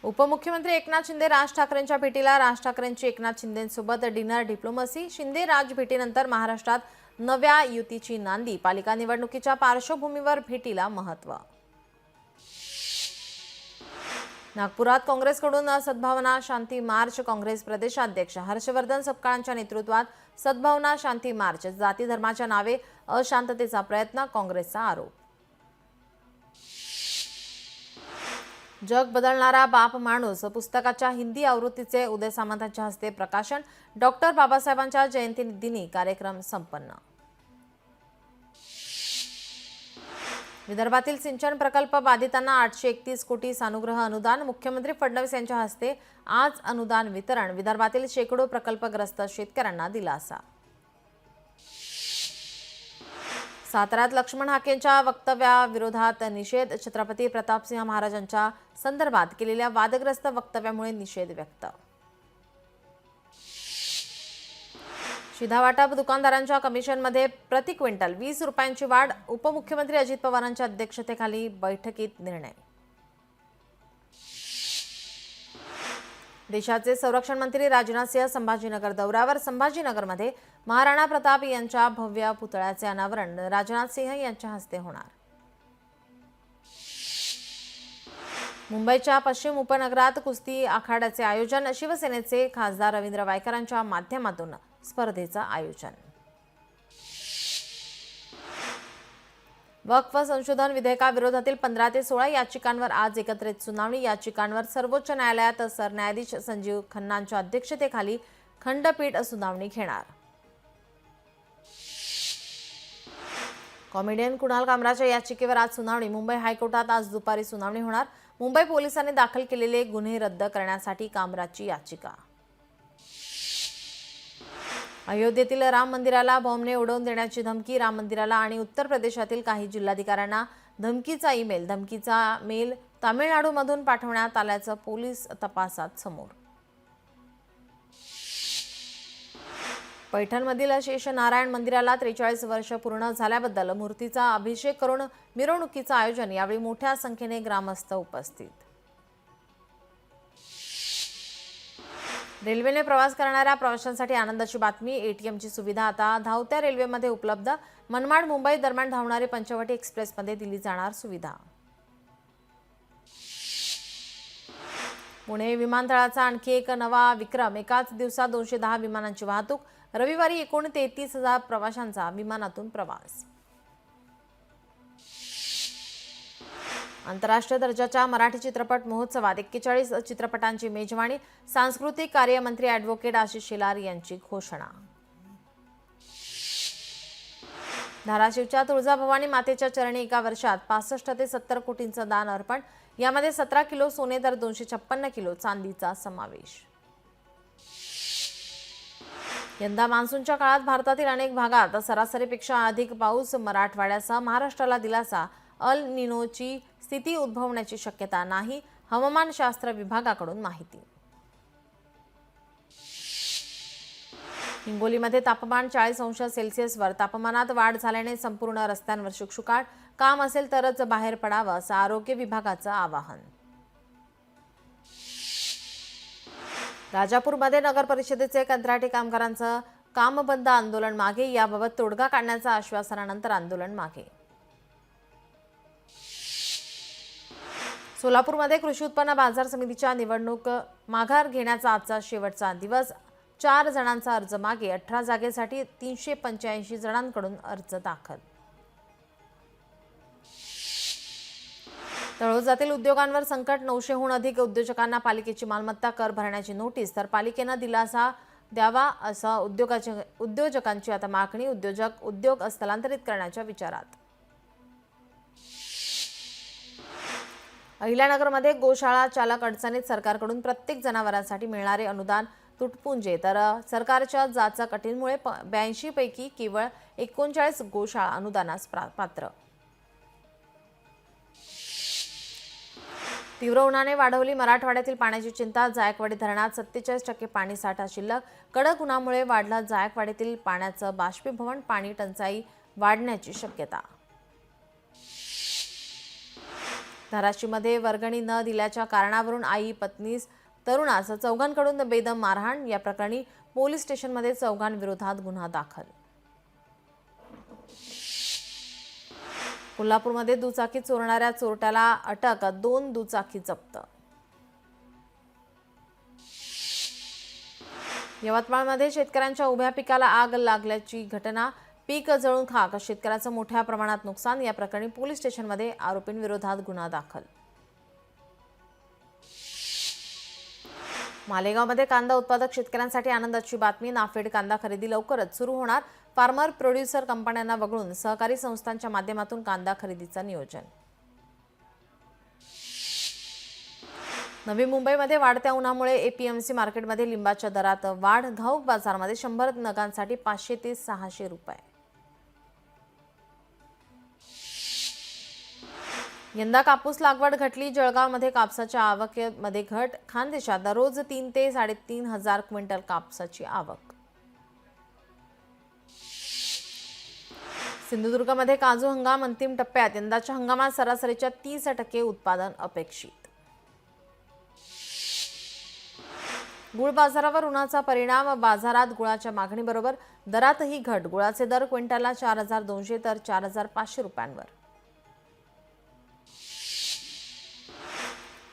उपमुख्यमंत्री एकनाथ शिंदे राज ठाकरेंच्या भेटीला, राज ठाकरेंची एकनाथ शिंदेंसोबत डिनर डिप्लोमसी, शिंदे राज भेटीनंतर महाराष्ट्रात नव्या युतीची नांदी, पालिका निवडणुकीच्या पार्श्वभूमीवर भेटीला महत्त्व. नागपुरात काँग्रेसकडून सद्भावना शांती मार्च, काँग्रेस प्रदेशाध्यक्ष हर्षवर्धन सपकाळांच्या नेतृत्वात सद्भावना शांती मार्च, जाती धर्माच्या नावे अशांततेचा प्रयत्न, काँग्रेसचा आरोप. जग बदलणारा बाप माणूस पुस्तकाच्या हिंदी आवृत्तीचे उदय सामंतांच्या हस्ते प्रकाशन, डॉक्टर बाबासाहेबांच्या जयंतीदिनी कार्यक्रम संपन्न. विदर्भातील सिंचन प्रकल्प बाधितांना 831 कोटी सानुग्रह अनुदान, मुख्यमंत्री फडणवीस यांच्या हस्ते आज अनुदान वितरण, विदर्भातील शेकडो प्रकल्पग्रस्त शेतकऱ्यांना दिलासा. साताऱ्यात लक्ष्मण हाकेंच्या वक्तव्याविरोधात निषेध, छत्रपती प्रतापसिंह महाराजांच्या संदर्भात केलेल्या वादग्रस्त वक्तव्यामुळे निषेध व्यक्त. शिधावाटप, दुकानदारांच्या कमिशनमध्ये प्रति क्विंटल 20 रुपयांची वाढ, उपमुख्यमंत्री अजित पवारांच्या अध्यक्षतेखाली बैठकीत निर्णय. देशाचे संरक्षण मंत्री राजनाथ सिंह संभाजीनगर दौऱ्यावर, संभाजीनगरमध्ये महाराणा प्रताप यांच्या भव्य पुतळ्याचे अनावरण राजनाथ सिंह यांच्या हस्ते होणार. मुंबईच्या पश्चिम उपनगरात कुस्ती आखाड्याचे आयोजन, शिवसेनेचे खासदार रवींद्र वायकरांच्या माध्यमातून स्पर्धेचं आयोजन. वक्फ संशोधन विधेयकाविरोधातील 15 ते 16 याचिकांवर आज एकत्रित सुनावणी, याचिकांवर सर्वोच्च न्यायालयात सरन्यायाधीश संजीव खन्नांच्या अध्यक्षतेखाली खंडपीठ सुनावणी घेणार. कॉमेडियन कुणाल कामराच्या याचिकेवर आज सुनावणी, मुंबई हायकोर्टात आज दुपारी सुनावणी होणार. मुंबई पोलिसांनी दाखल केलेले गुन्हे रद्द करण्यासाठी कामराची याचिका. अयोध्येतील राम मंदिराला बॉम्बने उडवून देण्याची धमकी, राम मंदिराला आणि उत्तर प्रदेशातील काही जिल्हाधिकाऱ्यांना धमकीचा ईमेल, धमकीचा मेल तामिळनाडूमधून पाठवण्यात आल्याचं पोलीस तपासात समोर. पैठणमधील शेष नारायण मंदिराला 43 वर्ष पूर्ण झाल्याबद्दल मूर्तीचा अभिषेक करून मिरवणुकीचं आयोजन, यावेळी मोठ्या संख्येने ग्रामस्थ उपस्थित. रेल्वेने प्रवास करणाऱ्या प्रवाशांसाठी आनंदाची बातमी, एटीएमची सुविधा आता धावत्या रेल्वेमध्ये उपलब्ध, मनमाड मुंबई दरम्यान धावणारी पंचवटी एक्सप्रेसमध्ये दिली जाणार सुविधा. पुणे विमानतळाचा आणखी एक नवा विक्रम, एकाच दिवसात 210 विमानांची वाहतूक, रविवारी एकूण 33,000 प्रवाशांचा विमानातून प्रवास. आंतरराष्ट्रीय दर्जाच्या मराठी चित्रपट महोत्सवात 41 चित्रपटांची मेजवानी, सांस्कृतिक कार्यमंत्री ॲडव्होकेट आशिष शेलार यांची घोषणा. धाराशिवच्या तुळजाभवानी मातेच्या चरणी एका वर्षात 65 ते 70 कोटींचं दान अर्पण, यामध्ये 17 किलो सोने तर 256 किलो चांदीचा समावेश. यंदा मान्सूनच्या काळात भारतातील अनेक भागात सरासरीपेक्षा अधिक पाऊस, मराठवाड्यासह महाराष्ट्राला दिलासा, अल निनोची स्थिती उद्भवण्याची शक्यता नाही, हवामानशास्त्र विभागाकडून माहिती. हिंगोलीमध्ये तापमान 40 अंश सेल्सिअसवर, तापमानात वाढ झाल्याने संपूर्ण रस्त्यांवर शुकशुकाट, काम असेल तरच बाहेर पडावं असं आरोग्य विभागाचं आवाहन. राजापूरमध्ये नगर परिषदेचे कंत्राटी कामगारांचं काम बंद आंदोलन मागे, याबाबत तोडगा काढण्याचं आश्वासनानंतर आंदोलन मागे. सोलापूरमध्ये कृषी उत्पन्न बाजार समितीच्या निवडणूक माघार घेण्याचा आजचा शेवटचा दिवस, 4 जणांचा अर्ज मागे, 18 जागेसाठी 385 जणांकडून अर्ज दाखल. तळोजातील उद्योगांवर संकट, 900हून अधिक उद्योजकांना पालिकेची मालमत्ता कर भरण्याची नोटीस, तर पालिकेनं दिलासा द्यावा असं उद्योजकांची आता मागणी, उद्योग स्थलांतरित करण्याच्या विचारात. अहिल्यानगरमध्ये गोशाळा चालक अडचणीत, सरकारकडून प्रत्येक जनावरांसाठी मिळणारे अनुदान तुटपुंजे, तर सरकारच्या जाचा कटींमुळे 82 पैकी केवळ 39 गोशाळा अनुदानास पात्र. तीव्र उन्हाने वाढवली मराठवाड्यातील पाण्याची चिंता, जायकवाडी धरणात 47% पाणी साठा शिल्लक, कडक उन्हामुळे वाढलं जायकवाडीतील पाण्याचं बाष्पीभवन, पाणी टंचाई वाढण्याची शक्यता. धाराशिवमध्ये वर्गणी न दिल्याच्या कारणावरून आई पत्नीस तरुणास चौघांकडून बेदम मारहाण. या प्रकरणी पोलीस स्टेशनमध्ये चौघांविरोधात गुन्हा दाखल. कोल्हापूरमध्ये दुचाकी चोरणाऱ्या चोरट्याला अटक, 2 दुचाकी जप्त. यवतमाळमध्ये शेतकऱ्यांच्या उभ्या पिकाला आग लागल्याची घटना. पीक जळून खाक, शेतकऱ्याचं मोठ्या प्रमाणात नुकसान. या प्रकरणी पोलीस स्टेशनमध्ये आरोपींविरोधात गुन्हा दाखल. मालेगावमध्ये कांदा उत्पादक शेतकऱ्यांसाठी आनंदाची बातमी. नाफेड कांदा खरेदी लवकरच सुरू होणार. फार्मर प्रोड्युसर कंपन्यांना वगळून सहकारी संस्थांच्या माध्यमातून कांदा खरेदीचं नियोजन. नवी मुंबईमध्ये वाढत्या उन्हामुळे एपीएमसी मार्केटमध्ये लिंबाच्या दरात वाढ. घाऊक बाजारामध्ये 100 नगांसाठी 500 ते 600 रुपये. यंदा कापूस लागवड घटली. जळगावमध्ये कापसाच्या आवकेमध्ये घट. खानदेशात दररोज 3 ते 3.5 हजार क्विंटल कापसाची आवक. सिंधुदुर्गमध्ये काजू हंगाम अंतिम टप्प्यात. यंदाच्या हंगामात सरासरीच्या 30% उत्पादन अपेक्षित. गुळ बाजारावर उन्हाचा परिणाम. बाजारात गुळाच्या मागणीबरोबर दरातही घट. गुळाचे दर क्विंटलला 4,200 तर 4,500 रुपयांवर.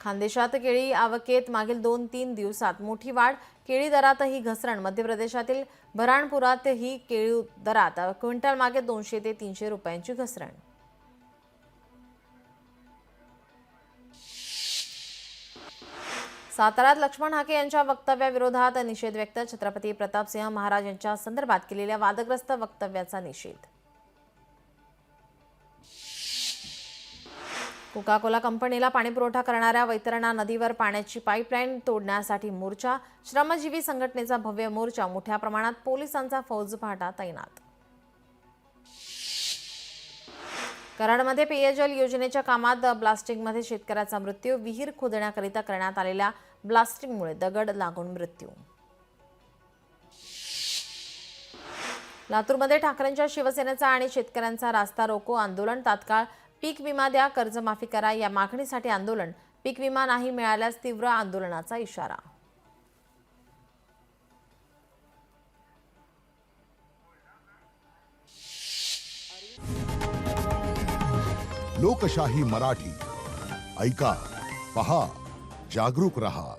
खानदेशात केळी आवकेत मागील 2-3 दिवसात मोठी वाढ. केळी दरातही घसरण. मध्य प्रदेशातील बऱ्हाणपुरातही केळी दरात क्विंटल मागे 200 ते 300 रुपयांची घसरण. साताऱ्यात लक्ष्मण हाके यांच्या वक्तव्याविरोधात निषेध व्यक्त. छत्रपती प्रतापसिंह महाराज यांच्या संदर्भात केलेल्या वादग्रस्त वक्तव्याचा निषेध. कोका कोला कंपनीला पाणीपुरवठा करणाऱ्या वैतरणा नदीवर पाण्याची पाईपलाईन तोडण्यासाठी मोर्चा. श्रमजीवी संघटनेचा भव्य मोर्चा. मोठ्या प्रमाणात पोलिसांचा फौजफाटा तैनात. कराडमध्ये पेयजल योजनेच्या कामात ब्लास्टिंगमध्ये शेतकऱ्याचा मृत्यू. विहीर खोदण्याकरिता करण्यात आलेल्या ब्लास्टिंगमुळे दगड लागून मृत्यू. लातूरमध्ये ठाकरेंच्या शिवसेनेचा आणि शेतकऱ्यांचा रास्ता रोको आंदोलन. तात्काळ पीक विमा द्या, कर्जमाफी करा या मागणीसाठी आंदोलन. पीक विमा नाही मिळाल्यास तीव्र आंदोलनाचा इशारा. लोकशाही मराठी ऐका, पहा, जागरूक रहा.